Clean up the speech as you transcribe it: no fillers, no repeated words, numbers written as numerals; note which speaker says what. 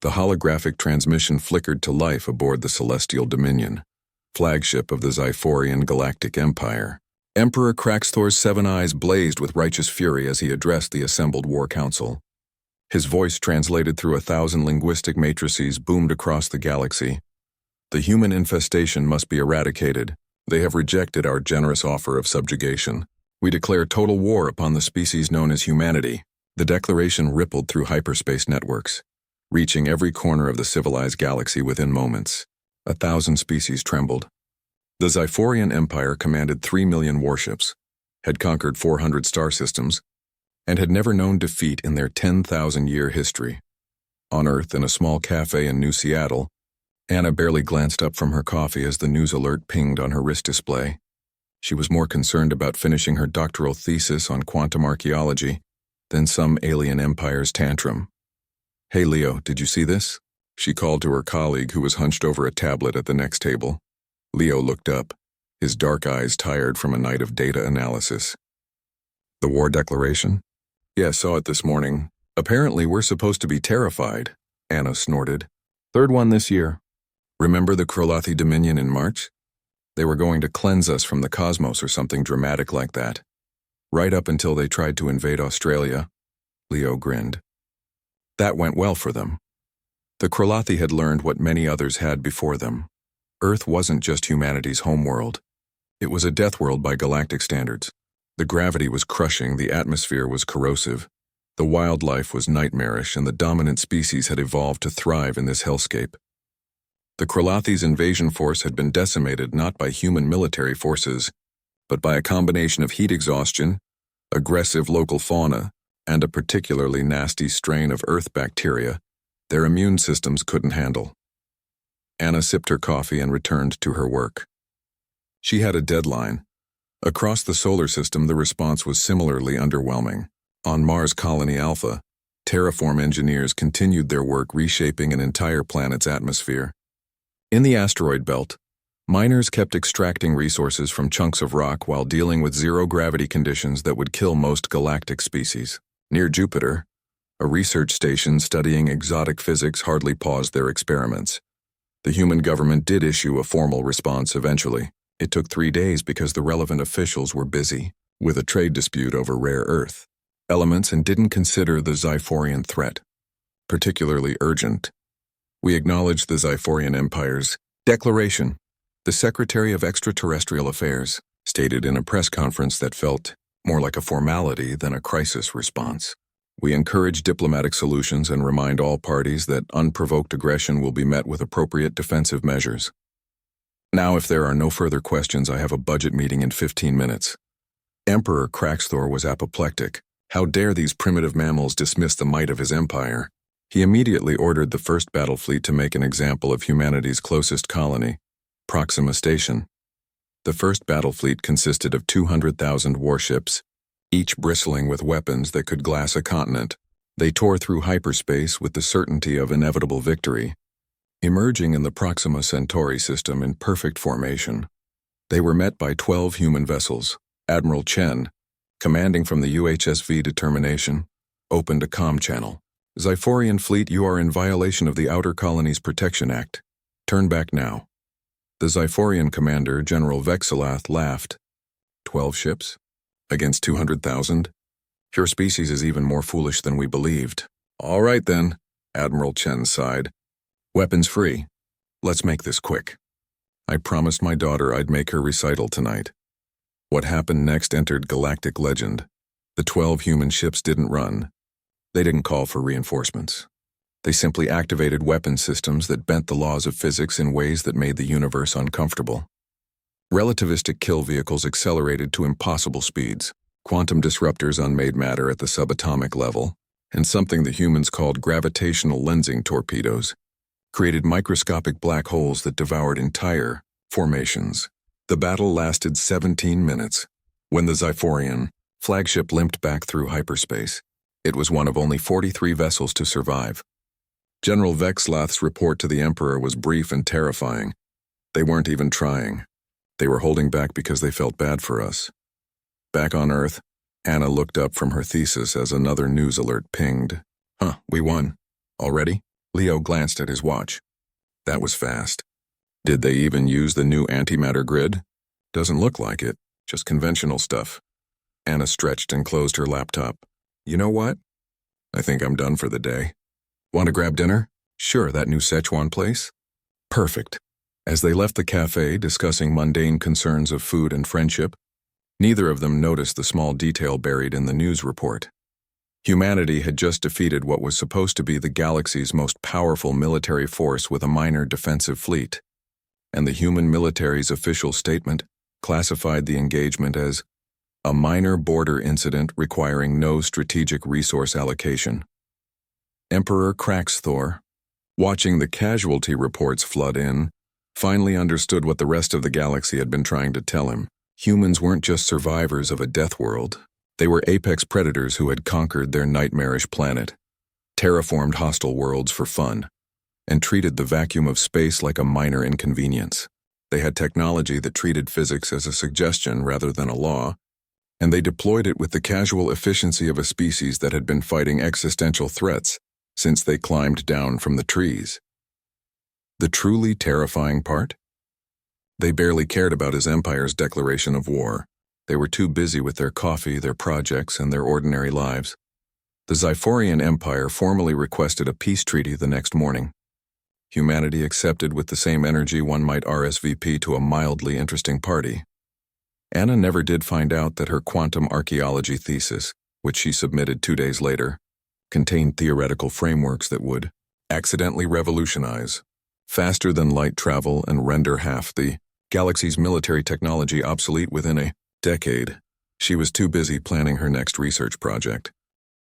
Speaker 1: The holographic transmission flickered to life aboard the Celestial Dominion, flagship of the Xiphorian Galactic Empire. Emperor Kraxthor's 7 eyes blazed with righteous fury as he addressed the assembled war council. His voice, translated through 1,000 linguistic matrices, boomed across the galaxy. The human infestation must be eradicated. They have rejected our generous offer of subjugation. We declare total war upon the species known as humanity. The declaration rippled through hyperspace networks, reaching every corner of the civilized galaxy within moments. 1,000 species trembled. The Xiphorian Empire commanded 3 million warships, had conquered 400 star systems, and had never known defeat in their 10,000-year history. On Earth, in a small cafe in New Seattle, Anna barely glanced up from her coffee as the news alert pinged on her wrist display. She was more concerned about finishing her doctoral thesis on quantum archaeology than some alien empire's tantrum. "Hey Leo, did you see this?" she called to her colleague who was hunched over a tablet at the next table. Leo looked up, his dark eyes tired from a night of data analysis. "The war declaration?" "Yeah, saw it this morning. Apparently we're supposed to be terrified," Anna snorted. "Third one this year. Remember the Krolathi Dominion in March? They were going to cleanse us from the cosmos or something dramatic like that. Right up until they tried to invade Australia." Leo grinned. "That went well for them. The Krolathi had learned what many others had before them. Earth wasn't just humanity's homeworld. It was a death world by galactic standards. The gravity was crushing, the atmosphere was corrosive, the wildlife was nightmarish, and the dominant species had evolved to thrive in this hellscape. The Krolathi's invasion force had been decimated not by human military forces, but by a combination of heat exhaustion, aggressive local fauna, and a particularly nasty strain of Earth bacteria their immune systems couldn't handle. Anna sipped her coffee and returned to her work. She had a deadline. Across the solar system, the response was similarly underwhelming. On Mars Colony Alpha, terraform engineers continued their work reshaping an entire planet's atmosphere. In the asteroid belt, miners kept extracting resources from chunks of rock while dealing with zero-gravity conditions that would kill most galactic species. Near Jupiter, a research station studying exotic physics hardly paused their experiments. The human government did issue a formal response eventually. It took 3 days because the relevant officials were busy with a trade dispute over rare earth elements and didn't consider the Xiphorian threat particularly urgent. "We acknowledge the Xiphorian Empire's declaration," the Secretary of Extraterrestrial Affairs stated in a press conference that felt more like a formality than a crisis response. "We encourage diplomatic solutions and remind all parties that unprovoked aggression will be met with appropriate defensive measures. Now, if there are no further questions, I have a budget meeting in 15 minutes. Emperor Kraxthor was apoplectic. How dare these primitive mammals dismiss the might of his empire? He immediately ordered the first battle fleet to make an example of humanity's closest colony, Proxima Station. The first battle fleet consisted of 200,000 warships, each bristling with weapons that could glass a continent. They tore through hyperspace with the certainty of inevitable victory, emerging in the Proxima Centauri system in perfect formation. They were met by 12 human vessels. Admiral Chen, commanding from the UHSV Determination, opened a comm channel. "Xiphorian fleet, you are in violation of the Outer Colonies Protection Act. Turn back now." The Xiphorian commander, General Vexalath, laughed. 12 ships? Against 200,000? Your species is even more foolish than we believed. "All right then," Admiral Chen sighed. "Weapons free. Let's make this quick. I promised my daughter I'd make her recital tonight." What happened next entered galactic legend. The 12 human ships didn't run. They didn't call for reinforcements. They simply activated weapon systems that bent the laws of physics in ways that made the universe uncomfortable. Relativistic kill vehicles accelerated to impossible speeds, quantum disruptors unmade matter at the subatomic level, and something the humans called gravitational lensing torpedoes created microscopic black holes that devoured entire formations. The battle lasted 17 minutes. When the Xiphorian flagship limped back through hyperspace, it was one of only 43 vessels to survive. General Vexlath's report to the Emperor was brief and terrifying. They weren't even trying. They were holding back because they felt bad for us. Back on Earth, Anna looked up from her thesis as another news alert pinged. "Huh, we won. Already?" Leo glanced at his watch. That was fast. Did they even use the new antimatter grid? Doesn't look like it, just conventional stuff. Anna stretched and closed her laptop. You know what? I think I'm done for the day. Want to grab dinner? Sure, that new Szechuan place? Perfect. As they left the cafe discussing mundane concerns of food and friendship, neither of them noticed the small detail buried in the news report. Humanity had just defeated what was supposed to be the galaxy's most powerful military force with a minor defensive fleet, and the human military's official statement classified the engagement as a minor border incident requiring no strategic resource allocation. Emperor Kraxthor, watching the casualty reports flood in, finally understood what the rest of the galaxy had been trying to tell him. Humans weren't just survivors of a death world. They were apex predators who had conquered their nightmarish planet, terraformed hostile worlds for fun, and treated the vacuum of space like a minor inconvenience. They had technology that treated physics as a suggestion rather than a law, and they deployed it with the casual efficiency of a species that had been fighting existential threats since they climbed down from the trees. The truly terrifying part? They barely cared about his empire's declaration of war. They were too busy with their coffee, their projects, and their ordinary lives. The Zyphorian Empire formally requested a peace treaty the next morning. Humanity accepted with the same energy one might RSVP to a mildly interesting party. Anna never did find out that her quantum archaeology thesis, which she submitted 2 days later, contained theoretical frameworks that would accidentally revolutionize, faster than light travel and render half the galaxy's military technology obsolete within a decade. She was too busy planning her next research project.